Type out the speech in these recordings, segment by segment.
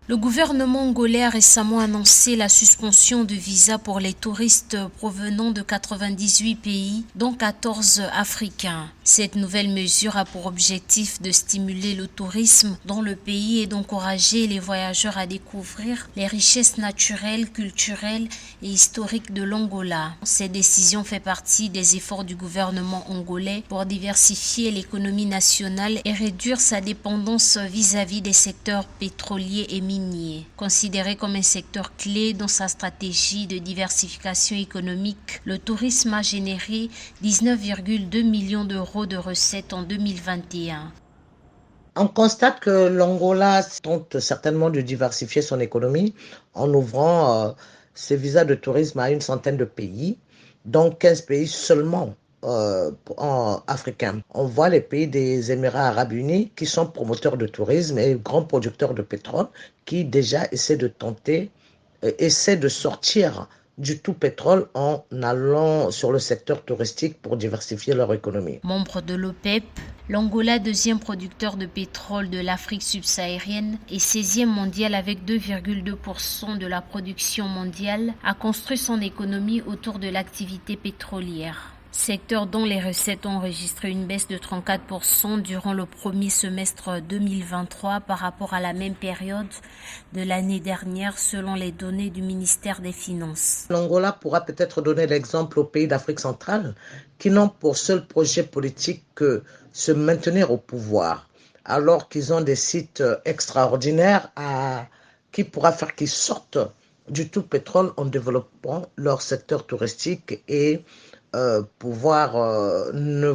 Le gouvernement angolais a récemment annoncé la suspension de visas pour les touristes provenant de 98 pays, dont 14 africains. Cette nouvelle mesure a pour objectif de stimuler le tourisme dans le pays et d'encourager les voyageurs à découvrir les richesses naturelles, culturelles et historiques de l'Angola. Cette décision fait partie des efforts du gouvernement angolais pour diversifier l'économie nationale et réduire sa dépendance vis-à-vis des secteurs pétroliers et minier. Considéré comme un secteur clé dans sa stratégie de diversification économique, le tourisme a généré 19,2 millions d'euros de recettes en 2021. On constate que l'Angola tente certainement de diversifier son économie en ouvrant ses visas de tourisme à une centaine de pays, dont 15 pays seulement africains. On voit les pays des Émirats arabes unis qui sont promoteurs de tourisme et grands producteurs de pétrole qui déjà essaient de sortir du tout pétrole en allant sur le secteur touristique pour diversifier leur économie. Membre de l'OPEP, l'Angola, deuxième producteur de pétrole de l'Afrique subsaharienne et 16e mondial avec 2,2% de la production mondiale, a construit son économie autour de l'activité pétrolière. Secteur dont les recettes ont enregistré une baisse de 34% durant le premier semestre 2023 par rapport à la même période de l'année dernière selon les données du ministère des Finances. L'Angola pourra peut-être donner l'exemple aux pays d'Afrique centrale qui n'ont pour seul projet politique que se maintenir au pouvoir, alors qu'ils ont des sites extraordinaires qui pourra faire qu'ils sortent du tout pétrole en développant leur secteur touristique et pouvoir ne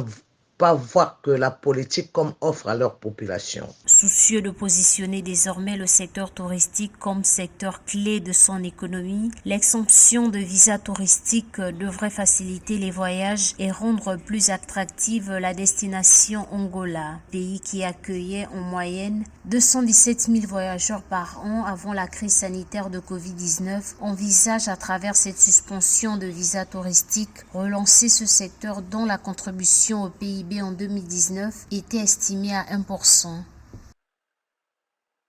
pas voir que la politique comme offre à leur population. Soucieux de positionner désormais le secteur touristique comme secteur clé de son économie, l'exemption de visas touristiques devrait faciliter les voyages et rendre plus attractive la destination Angola, pays qui accueillait en moyenne 217 000 voyageurs par an avant la crise sanitaire de Covid-19, envisage à travers cette suspension de visas touristiques relancer ce secteur dont la contribution au PIB en 2019 était estimée à 1%.